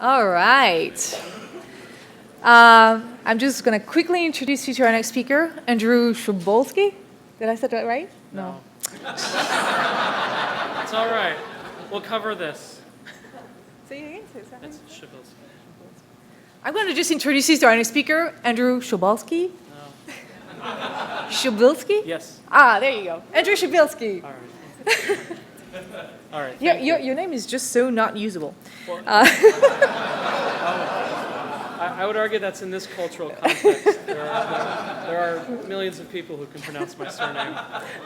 All right. I'm just going to quickly introduce you to our next speaker, Andrew Przybylski. Did I say that right? No. It's all right. We'll cover this. Say it again. It's Przybylski. I'm going to just introduce you to our next speaker, Andrew Przybylski. No. Przybylski? Yes. There you go. Andrew Przybylski. All right. All right. Your name is just so not usable. Well, I would argue that's in this cultural context. There are millions of people who can pronounce my surname.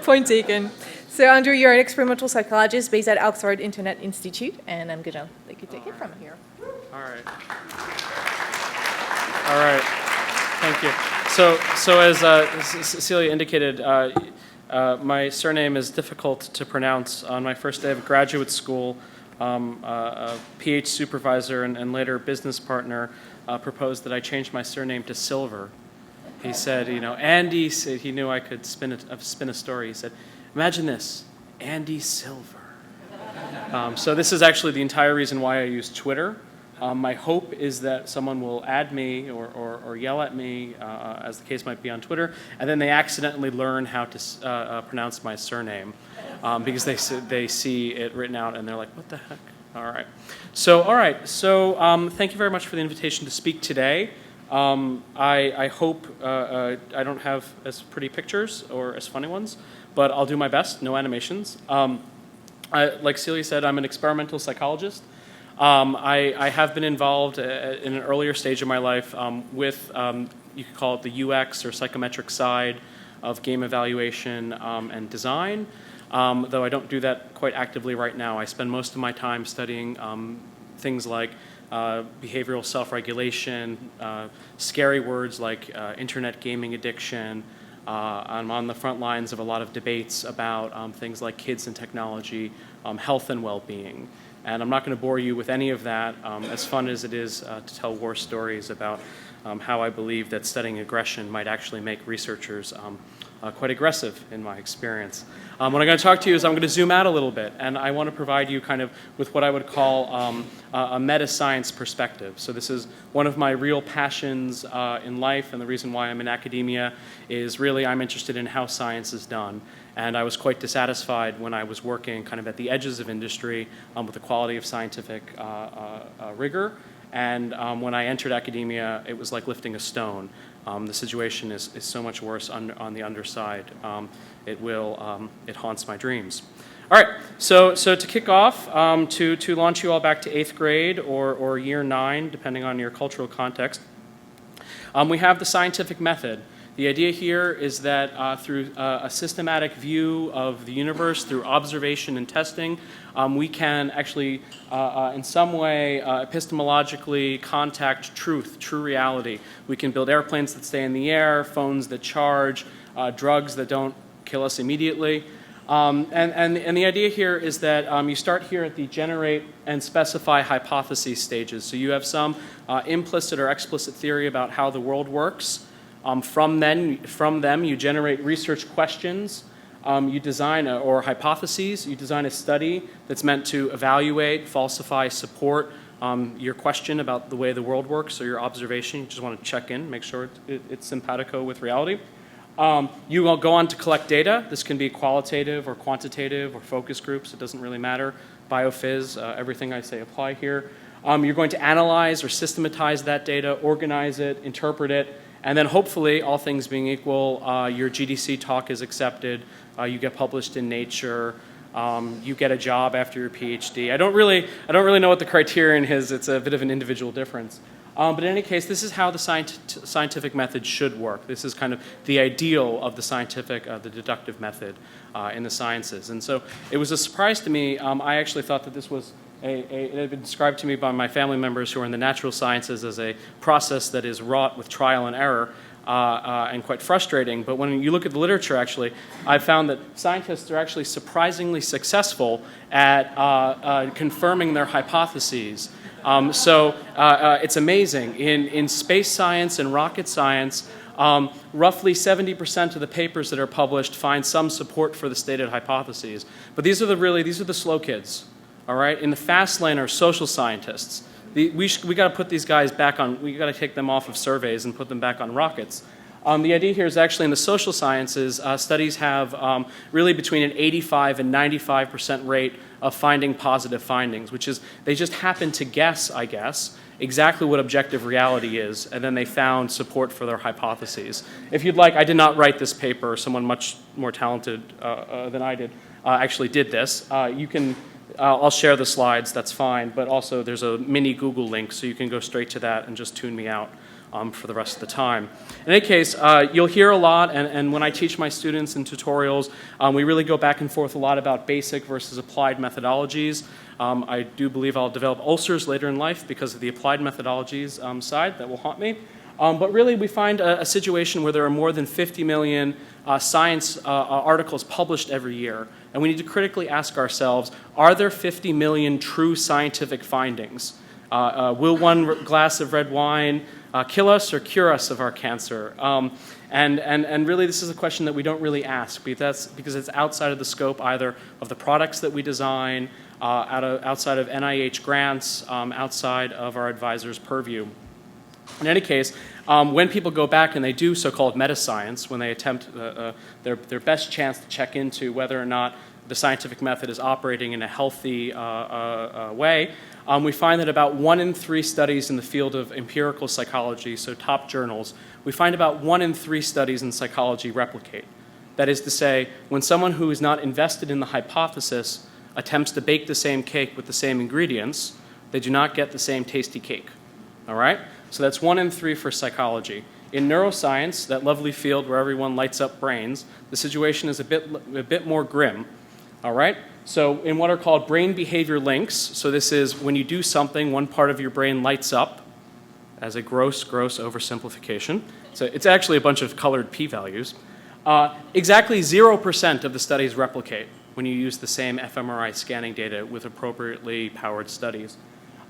Point taken. So, Andrew, you're an experimental psychologist based at Oxford Internet Institute, and I'm going to let you take it from here. All right. All right. Thank you. So as Cecilia indicated, my surname is difficult to pronounce. On my first day of graduate school, a PH supervisor and later business partner proposed that I change my surname to Silver. He said, Andy, he knew I could spin a story. He said, imagine this, Andy Silver. So this is actually the entire reason why I use Twitter. My hope is that someone will add me or yell at me, as the case might be on Twitter, and then they accidentally learn how to pronounce my surname because they see it written out and they're like, what the heck? All right. So thank you very much for the invitation to speak today. I hope I don't have as pretty pictures or as funny ones, but I'll do my best. No animations. Like Celia said, I'm an experimental psychologist. I have been involved in an earlier stage of my life with, you could call it the UX or psychometric side of game evaluation and design, though I don't do that quite actively right now. I spend most of my time studying things like behavioral self-regulation, scary words like internet gaming addiction. I'm on the front lines of a lot of debates about things like kids and technology, health and well-being. And I'm not going to bore you with any of that, as fun as it is to tell war stories about how I believe that studying aggression might actually make researchers quite aggressive in my experience. What I'm going to talk to you is I'm going to zoom out a little bit, and I want to provide you kind of with what I would call a metascience perspective. So this is one of my real passions in life, and the reason why I'm in academia is really I'm interested in how science is done. And I was quite dissatisfied when I was working kind of at the edges of industry with the quality of scientific rigor. And when I entered academia, it was like lifting a stone. The situation is so much worse on the underside. It haunts my dreams. All right, so to kick off, to launch you all back to 8th grade or year 9, depending on your cultural context, we have the scientific method. The idea here is that through a systematic view of the universe, through observation and testing, we can actually, in some way, epistemologically contact truth, true reality. We can build airplanes that stay in the air, phones that charge, drugs that don't kill us immediately. And the idea here is that you start here at the generate and specify hypotheses stages. So you have some implicit or explicit theory about how the world works. From them, you generate research questions, you design or hypotheses, you design a study that's meant to evaluate, falsify, support your question about the way the world works or your observation. You just want to check in, make sure it's simpatico with reality. You will go on to collect data. This can be qualitative or quantitative or focus groups. It doesn't really matter. Biophys, everything I say apply here. You're going to analyze or systematize that data, organize it, interpret it, and then hopefully, all things being equal, your GDC talk is accepted, you get published in Nature, you get a job after your PhD. I don't really know what the criterion is. It's a bit of an individual difference. But in any case, this is how the scientific method should work. This is kind of the ideal of the scientific, the deductive method in the sciences. And so it was a surprise to me. I actually thought that this was it had been described to me by my family members who are in the natural sciences as a process that is wrought with trial and error and quite frustrating. But when you look at the literature, actually, I found that scientists are actually surprisingly successful at confirming their hypotheses. So it's amazing. In space science and rocket science, roughly 70% of the papers that are published find some support for the stated hypotheses. But these are the slow kids. All right? In the fast lane are social scientists. we got to put these guys back on, we got to take them off of surveys and put them back on rockets. The idea here is actually in the social sciences, studies have really between an 85 and 95% rate of finding positive findings, which is they just happen to guess, I guess, exactly what objective reality is, and then they found support for their hypotheses. If you'd like, I did not write this paper. Someone much more talented than I did actually did this. You can, I'll share the slides, that's fine, but also there's a mini Google link, so you can go straight to that and just tune me out for the rest of the time. In any case, you'll hear a lot, and when I teach my students in tutorials, we really go back and forth a lot about basic versus applied methodologies. I do believe I'll develop ulcers later in life because of the applied methodologies side that will haunt me. But really, we find a situation where there are more than 50 million science articles published every year. And we need to critically ask ourselves, are there 50 million true scientific findings? Will one glass of red wine kill us or cure us of our cancer? And really, this is a question that we don't really ask because it's outside of the scope either of the products that we design, outside of NIH grants, outside of our advisors' purview. In any case, when people go back and they do so-called metascience, when they attempt their best chance to check into whether or not the scientific method is operating in a healthy way, we find that about 1 in 3 studies in the field of empirical psychology, so top journals, we find about 1 in 3 studies in psychology replicate. That is to say, when someone who is not invested in the hypothesis attempts to bake the same cake with the same ingredients, they do not get the same tasty cake. All right? So that's 1 in 3 for psychology. In neuroscience, that lovely field where everyone lights up brains, the situation is a bit more grim. All right? So in what are called brain behavior links, so this is when you do something, one part of your brain lights up, as a gross oversimplification. So it's actually a bunch of colored p-values. Exactly 0% of the studies replicate when you use the same fMRI scanning data with appropriately powered studies.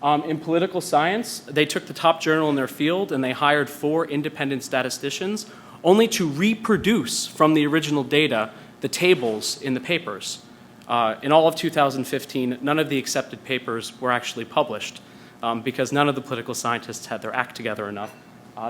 In political science, they took the top journal in their field and they hired 4 independent statisticians only to reproduce from the original data the tables in the papers. In all of 2015, none of the accepted papers were actually published because none of the political scientists had their act together enough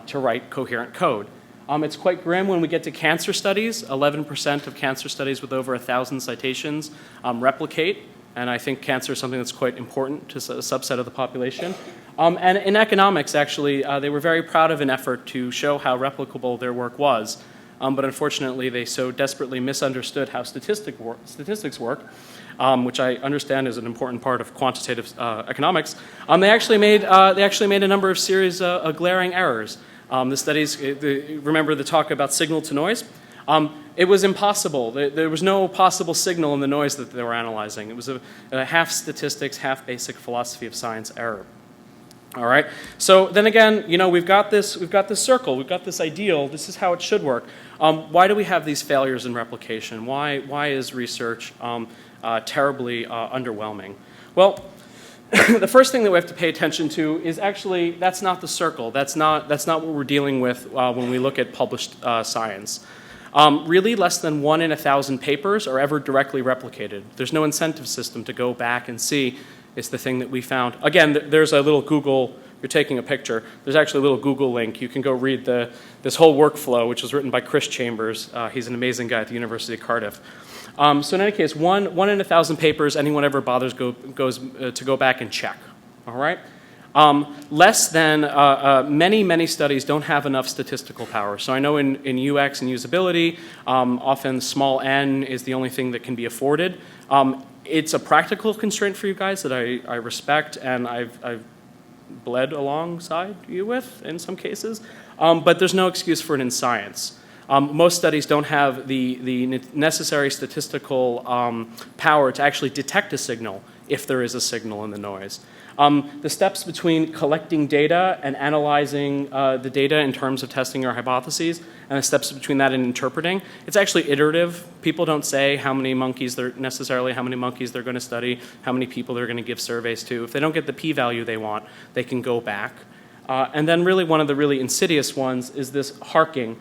to write coherent code. It's quite grim when we get to cancer studies. 11% of cancer studies with over 1,000 citations replicate, and I think cancer is something that's quite important to a subset of the population. And in economics, actually, they were very proud of an effort to show how replicable their work was. But unfortunately, they so desperately misunderstood how statistics work, which I understand is an important part of quantitative economics. They actually made a number of series of glaring errors. The studies, remember the talk about signal to noise? It was impossible. There was no possible signal in the noise that they were analyzing. It was a half statistics, half basic philosophy of science error. All right. So then again, we've got this circle, we've got this ideal. This is how it should work. Why do we have these failures in replication? Why is research terribly underwhelming? Well, the first thing that we have to pay attention to is actually that's not the circle. That's not what we're dealing with when we look at published science. Really, less than 1 in 1,000 papers are ever directly replicated. There's no incentive system to go back and see is the thing that we found. Again, there's a little Google, you're taking a picture, there's actually a little Google link. You can go read this whole workflow, which was written by Chris Chambers. He's an amazing guy at the University of Cardiff. So in any case, 1 in 1,000 papers anyone ever bothers goes to go back and check. All right? Less than, many studies don't have enough statistical power. So I know in UX and usability, often small n is the only thing that can be afforded. It's a practical constraint for you guys that I respect and I've bled alongside you with in some cases, but there's no excuse for it in science. Most studies don't have the necessary statistical power to actually detect a signal if there is a signal in the noise. The steps between collecting data and analyzing the data in terms of testing your hypotheses, and the steps between that and interpreting, it's actually iterative. People don't say how many monkeys they're going to study, how many people they're going to give surveys to. If they don't get the p-value they want, they can go back. And then really one of the really insidious ones is this harking.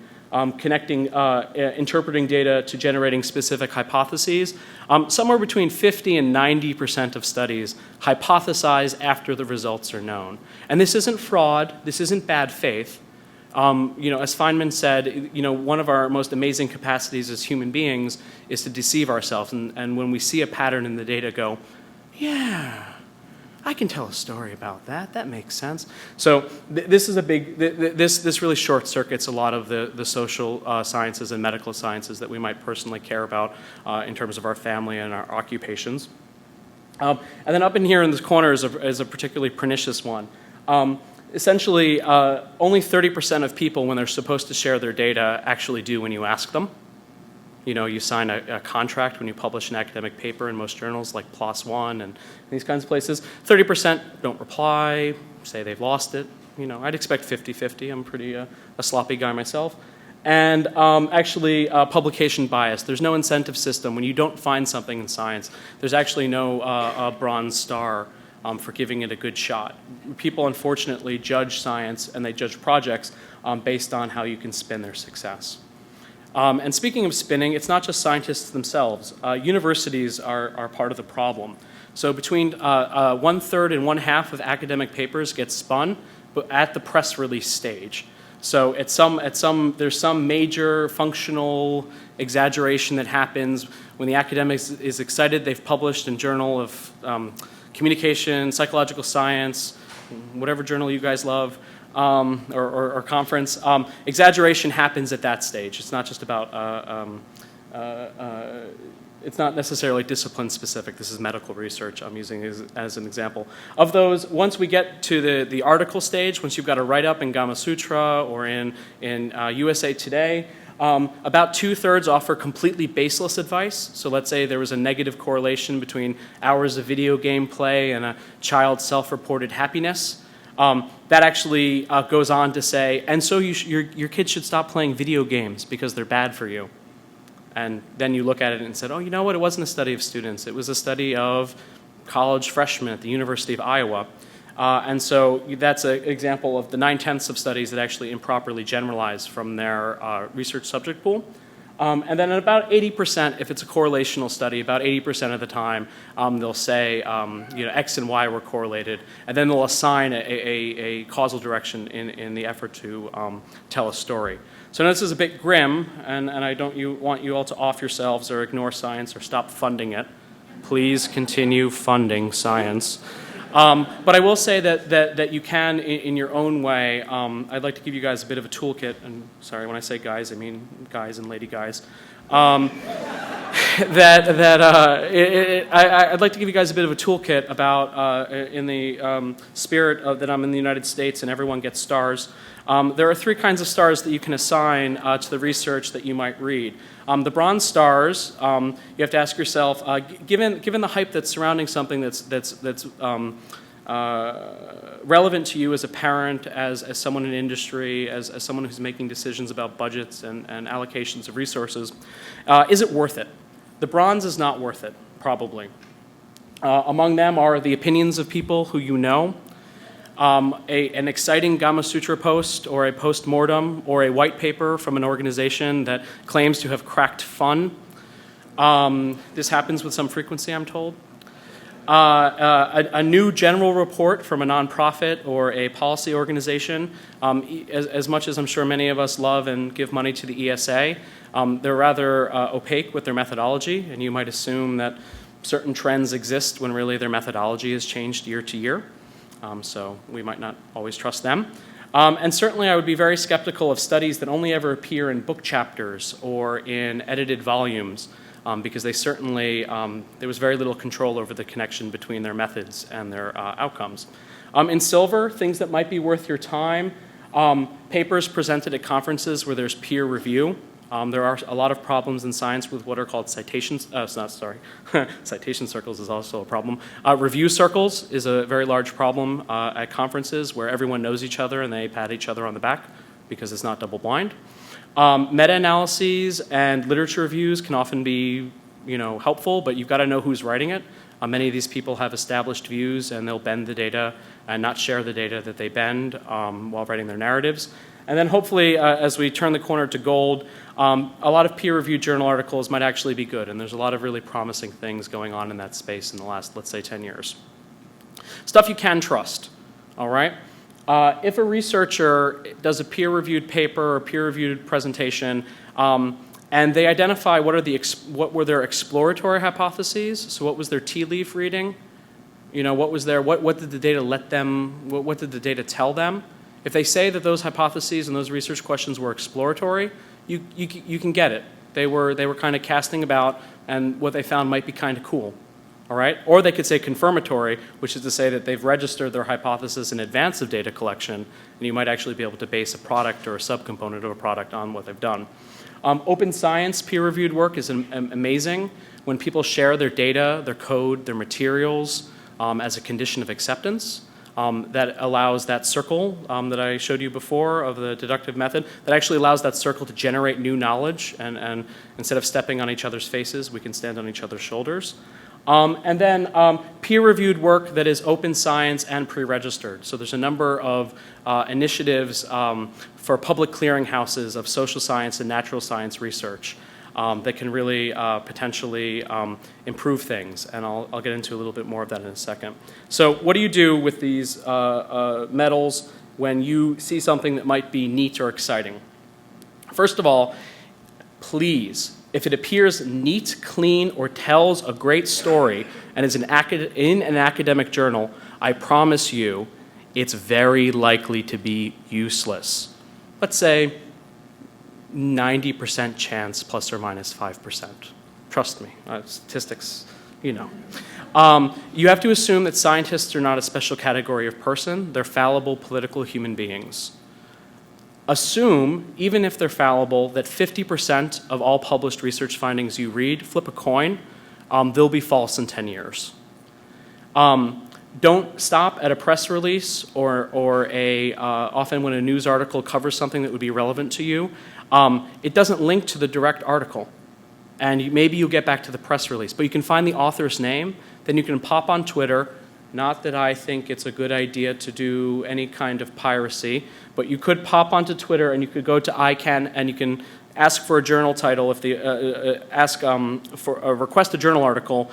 connecting, interpreting data to generating specific hypotheses. Somewhere between 50 and 90% of studies hypothesize after the results are known. And this isn't fraud, this isn't bad faith. As Feynman said, one of our most amazing capacities as human beings is to deceive ourselves. And when we see a pattern in the data, go, yeah, I can tell a story about that. That makes sense. So this is a big, this really short circuits a lot of the social sciences and medical sciences that we might personally care about in terms of our family and our occupations. And then up in here in this corner is a particularly pernicious one. Essentially, only 30% of people, when they're supposed to share their data, actually do when you ask them. You sign a contract when you publish an academic paper in most journals like PLOS One and these kinds of places. 30% don't reply, say they've lost it. I'd expect 50-50. I'm pretty a sloppy guy myself. And actually, publication bias. There's no incentive system. When you don't find something in science, there's actually no bronze star for giving it a good shot. People, unfortunately, judge science and they judge projects based on how you can spin their success. And speaking of spinning, it's not just scientists themselves. Universities are part of the problem. So between 1/3 and 1/2 of academic papers get spun, but at the press release stage. So there's some major functional exaggeration that happens when the academic is excited. They've published in Journal of Communication, Psychological Science, whatever journal you guys love. Or conference. Exaggeration happens at that stage. It's not just about, it's not necessarily discipline specific. This is medical research I'm using as an example. Of those, once we get to the article stage, once you've got a write-up in Gama Sutra or in USA Today, about 2/3 offer completely baseless advice. So let's say there was a negative correlation between hours of video game play and a child's self-reported happiness. That actually goes on to say, and so your kids should stop playing video games because they're bad for you. And then you look at it and said, oh, you know what? It wasn't a study of students. It was a study of college freshmen at the University of Iowa. And so that's an example of the 9/10 of studies that actually improperly generalize from their research subject pool. And then at about 80%, if it's a correlational study, about 80% of the time, they'll say, X and Y were correlated, and then they'll assign a causal direction in the effort to tell a story. So this is a bit grim, and I don't want you all to off yourselves or ignore science or stop funding it. Please continue funding science. But I will say that you can, in your own way, I'd like to give you guys a bit of a toolkit, and sorry, when I say guys, I mean guys and lady guys. I'd like to give you guys a bit of a toolkit about, in the spirit of that I'm in the United States and everyone gets stars. There are 3 kinds of stars that you can assign to the research that you might read. The bronze stars, you have to ask yourself, given the hype that's surrounding something that's relevant to you as a parent, as someone in industry, as someone who's making decisions about budgets and allocations of resources, is it worth it? The bronze is not worth it, probably. Among them are the opinions of people who you know, an exciting Gama Sutra post or a post-mortem or a white paper from an organization that claims to have cracked fun. This happens with some frequency, I'm told. A new general report from a nonprofit or a policy organization. As much as I'm sure many of us love and give money to the ESA, they're rather opaque with their methodology, and you might assume that certain trends exist when really their methodology has changed year to year. So we might not always trust them. And certainly I would be very skeptical of studies that only ever appear in book chapters or in edited volumes, because they certainly, there was very little control over the connection between their methods and their outcomes. In silver, things that might be worth your time, papers presented at conferences where there's peer review. There are a lot of problems in science with what are called citations, citation circles is also a problem. Review circles is a very large problem at conferences where everyone knows each other and they pat each other on the back because it's not double blind. Meta-analyses and literature reviews can often be, helpful, but you've got to know who's writing it. Many of these people have established views and they'll bend the data and not share the data that they bend while writing their narratives. And then hopefully, as we turn the corner to gold, a lot of peer-reviewed journal articles might actually be good, and there's a lot of really promising things going on in that space in the last, let's say, 10 years. Stuff you can trust, all right? If a researcher does a peer-reviewed paper or peer-reviewed presentation, and they identify what were their exploratory hypotheses, so what was their tea leaf reading, what did the data let them, what did the data tell them? If they say that those hypotheses and those research questions were exploratory, you can get it. They were kind of casting about, and what they found might be kind of cool. All right? Or they could say confirmatory, which is to say that they've registered their hypothesis in advance of data collection, and you might actually be able to base a product or a subcomponent of a product on what they've done. Open science peer-reviewed work is amazing when people share their data, their code, their materials as a condition of acceptance. That allows that circle that I showed you before of the deductive method, that actually allows that circle to generate new knowledge, and instead of stepping on each other's faces, we can stand on each other's shoulders. And then peer-reviewed work that is open science and pre-registered. So there's a number of initiatives for public clearinghouses of social science and natural science research that can really potentially improve things. And I'll get into a little bit more of that in a second. So what do you do with these medals when you see something that might be neat or exciting? First of all, please, if it appears neat, clean, or tells a great story and is in an academic journal, I promise you it's very likely to be useless. Let's say 90% chance plus or minus 5%. Trust me, statistics, you know. You have to assume that scientists are not a special category of person. They're fallible political human beings. Assume, even if they're fallible, that 50% of all published research findings you read, flip a coin, they'll be false in 10 years. Don't stop at a press release or often when a news article covers something that would be relevant to you, it doesn't link to the direct article. And maybe you'll get back to the press release, but you can find the author's name, then you can pop on Twitter. Not that I think it's a good idea to do any kind of piracy, but you could pop onto Twitter and you could go to ICANN and you can ask for a journal title, if the request a journal article,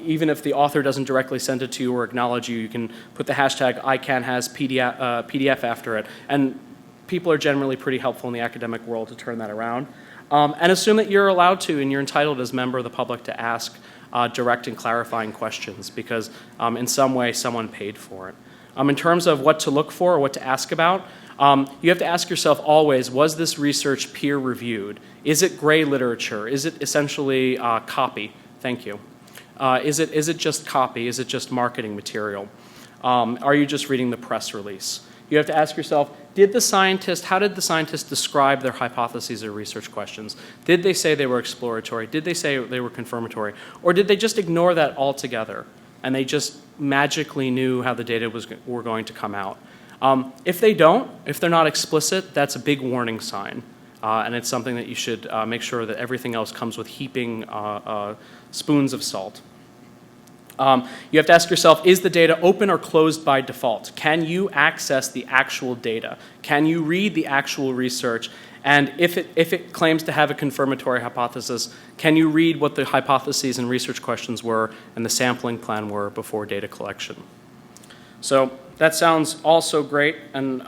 even if the author doesn't directly send it to you or acknowledge you, you can put the hashtag ICANN has PDF after it. And people are generally pretty helpful in the academic world to turn that around. And assume that you're allowed to and you're entitled as a member of the public to ask direct and clarifying questions because in some way someone paid for it. In terms of what to look for or what to ask about, you have to ask yourself always, was this research peer reviewed? Is it gray literature? Is it essentially copy? Thank you. Is it just copy? Is it just marketing material? Are you just reading the press release? You have to ask yourself, how did the scientist describe their hypotheses or research questions? Did they say they were exploratory? Did they say they were confirmatory? Or did they just ignore that altogether and they just magically knew how the data were going to come out? If they don't, if they're not explicit, that's a big warning sign. And it's something that you should make sure that everything else comes with heaping spoons of salt. You have to ask yourself, is the data open or closed by default? Can you access the actual data? Can you read the actual research? And if it claims to have a confirmatory hypothesis, can you read what the hypotheses and research questions were and the sampling plan were before data collection? So that sounds also great and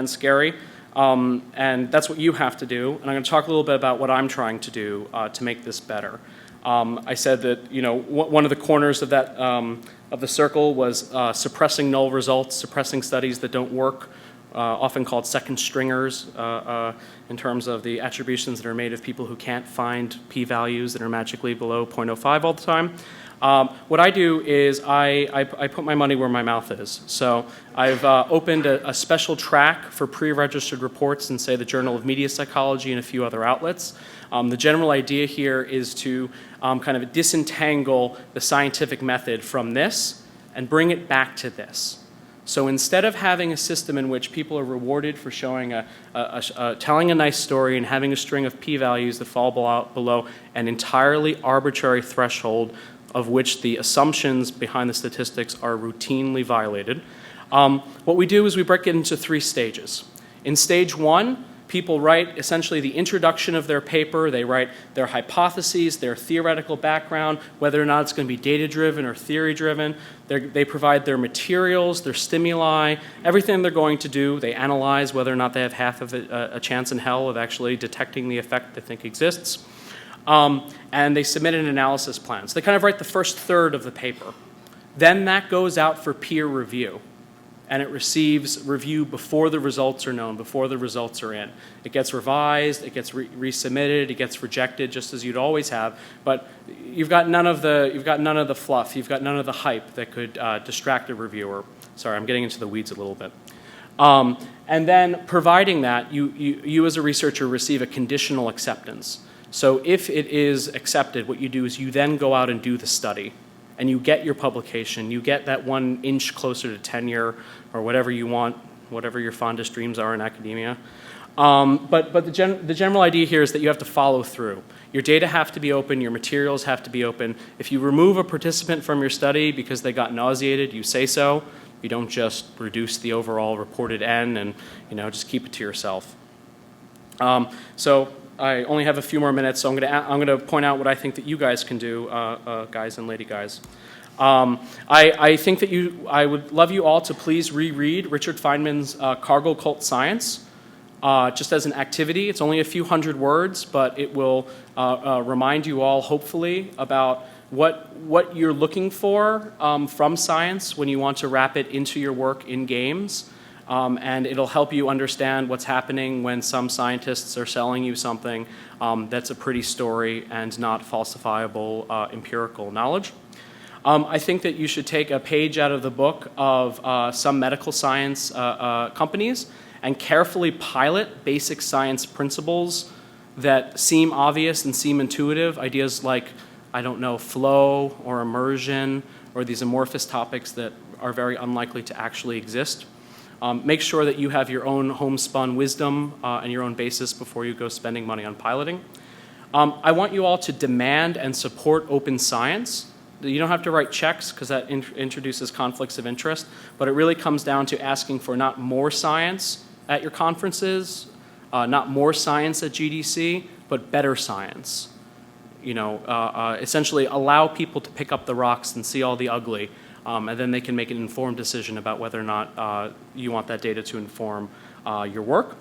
scary. And that's what you have to do. And I'm going to talk a little bit about what I'm trying to do to make this better. I said that one of the corners of that of the circle was suppressing null results, suppressing studies that don't work, often called second stringers in terms of the attributions that are made of people who can't find p-values that are magically below 0.05 all the time. What I do is I put my money where my mouth is. So I've opened a special track for pre-registered reports in, say, the Journal of Media Psychology and a few other outlets. The general idea here is to kind of disentangle the scientific method from this and bring it back to this. So instead of having a system in which people are rewarded for showing telling a nice story and having a string of p-values that fall below an entirely arbitrary threshold of which the assumptions behind the statistics are routinely violated, what we do is we break it into 3 stages. In stage 1, people write essentially the introduction of their paper. They write their hypotheses, their theoretical background, whether or not it's going to be data-driven or theory-driven. They provide their materials, their stimuli, everything they're going to do. They analyze whether or not they have half of a chance in hell of actually detecting the effect they think exists. And they submit an analysis plan. So they kind of write the first third of the paper. Then that goes out for peer review. And it receives review before the results are known, before the results are in. It gets revised, it gets resubmitted, it gets rejected, just as you'd always have. But you've got none of the fluff, you've got none of the hype that could distract a reviewer. Sorry, I'm getting into the weeds a little bit. And then, providing that, you as a researcher receive a conditional acceptance. So if it is accepted, what you do is you then go out and do the study. And you get your publication, you get that 1 inch closer to tenure or whatever you want, whatever your fondest dreams are in academia. But the general idea here is that you have to follow through. Your data have to be open, your materials have to be open. If you remove a participant from your study because they got nauseated, you say so. You don't just reduce the overall reported N and just keep it to yourself. So I only have a few more minutes, so I'm going to point out what I think that you guys can do, guys and lady guys. I think that I would love you all to please reread Richard Feynman's Cargo Cult Science, just as an activity. It's only a few hundred words, but it will remind you all, hopefully, about what you're looking for from science when you want to wrap it into your work in games. And it'll help you understand what's happening when some scientists are selling you something that's a pretty story and not falsifiable empirical knowledge. I think that you should take a page out of the book of some medical science companies and carefully pilot basic science principles that seem obvious and seem intuitive. Ideas like, I don't know, flow or immersion or these amorphous topics that are very unlikely to actually exist. Make sure that you have your own homespun wisdom and your own basis before you go spending money on piloting. I want you all to demand and support open science. You don't have to write checks because that introduces conflicts of interest, but it really comes down to asking for not more science at your conferences, not more science at GDC, but better science. Essentially allow people to pick up the rocks and see all the ugly. And then they can make an informed decision about whether or not you want that data to inform your work.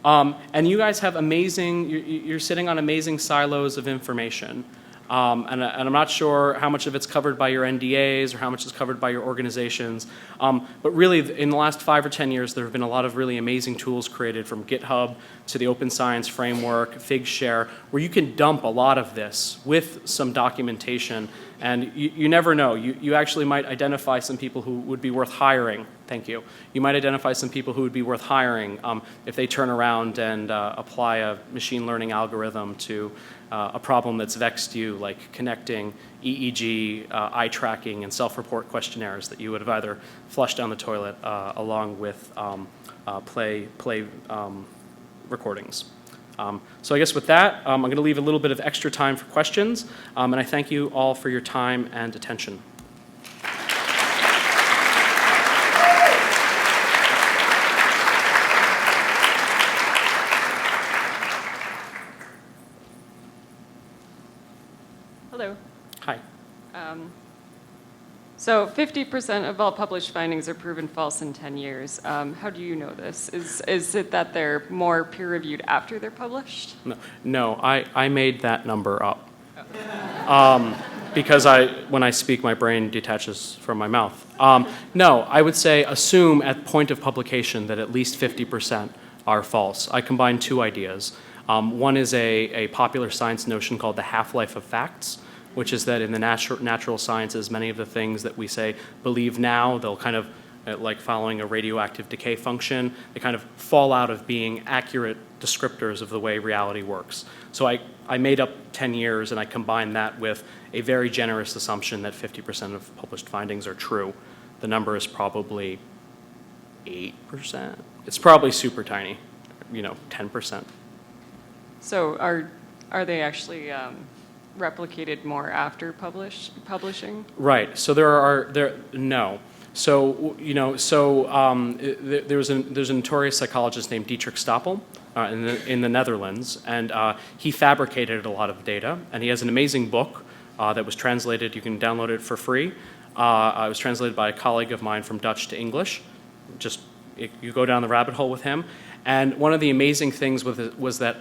And you guys have you're sitting on amazing silos of information. And I'm not sure how much of it's covered by your NDAs or how much is covered by your organizations. But really, in the last 5 or 10 years, there have been a lot of really amazing tools created, from GitHub to the Open Science Framework, Figshare, where you can dump a lot of this with some documentation. And you never know. You actually might identify some people who would be worth hiring. Thank you. You might identify some people who would be worth hiring if they turn around and apply a machine learning algorithm to a problem that's vexed you, like connecting EEG, eye tracking, and self-report questionnaires that you would have either flushed down the toilet along with play recordings. So I guess with that, I'm going to leave a little bit of extra time for questions, and I thank you all for your time and attention. Hello. Hi. So 50% of all published findings are proven false in 10 years. How do you know this? Is it that they're more peer-reviewed after they're published? No, I made that number up. Because when I speak, my brain detaches from my mouth. No, I would say assume at point of publication that at least 50% are false. I combine 2 ideas. One is a popular science notion called the half-life of facts, which is that in the natural sciences, many of the things that we say believe now, they'll kind of, like following a radioactive decay function, they kind of fall out of being accurate descriptors of the way reality works. So I made up 10 years, and I combined that with a very generous assumption that 50% of published findings are true. The number is probably 8%. It's probably super tiny, 10%. So are they actually replicated more after publishing? Right. So no. So there's a notorious psychologist named Dietrich Stoppel in the Netherlands, and he fabricated a lot of data, and he has an amazing book that was translated. You can download it for free. It was translated by a colleague of mine from Dutch to English. You go down the rabbit hole with him, and one of the amazing things was that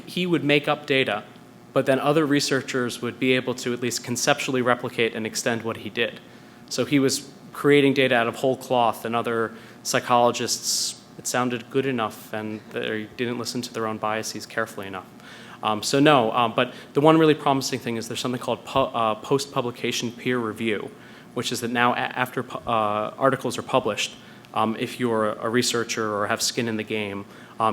he would make up data, but then other researchers would be able to at least conceptually replicate and extend what he did. So he was creating data out of whole cloth, and other psychologists, it sounded good enough, and they didn't listen to their own biases carefully enough. But the one really promising thing is there's something called post-publication peer review, which is that now after articles are published, if you're a researcher or have skin in the game,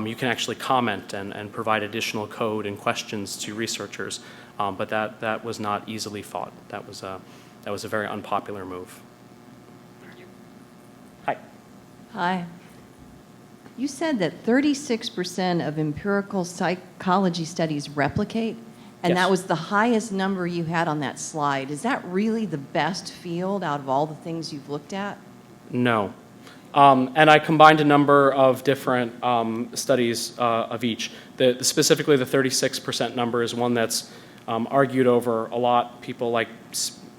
you can actually comment and provide additional code and questions to researchers. But that was not easily fought. That was a very unpopular move. Hi. Hi. You said that 36% of empirical psychology studies replicate, and Yes. that was the highest number you had on that slide. Is that really the best field out of all the things you've looked at? No. And I combined a number of different studies of each. Specifically, the 36% number is one that's argued over a lot. People like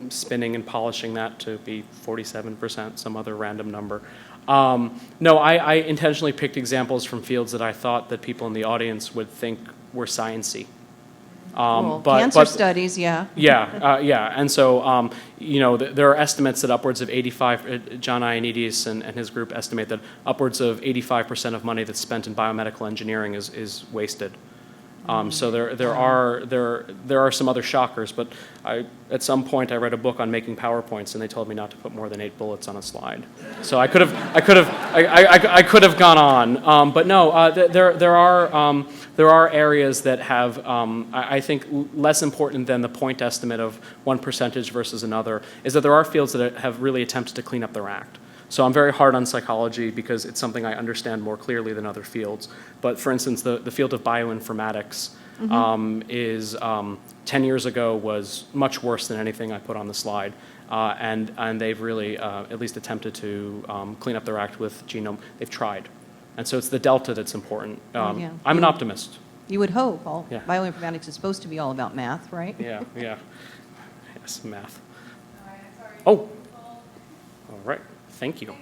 spinning and polishing that to be 47%, some other random number. No, I intentionally picked examples from fields that I thought that people in the audience would think were science-y. Cool. Cancer studies, yeah. Yeah. And so, there are estimates that upwards of 85, John Ioannidis and his group estimate that upwards of 85% of money that's spent in biomedical engineering is wasted. So there are some other shockers, but at some point I read a book on making PowerPoints, and they told me not to put more than 8 bullets on a slide. So I could have gone on, but no, there are areas that have I think less important than the point estimate of one percentage versus another is that there are fields that have really attempted to clean up their act. So I'm very hard on psychology because it's something I understand more clearly than other fields. But for instance, the field of bioinformatics is 10 years ago was much worse than anything I put on the slide. And they've really at least attempted to clean up their act with genome. They've tried. And so it's the delta that's important. Yeah. I'm an optimist. You would hope. Yeah. Bioinformatics is supposed to be all about math, right? Yeah. Yes, math. Oh, all right. Thank you.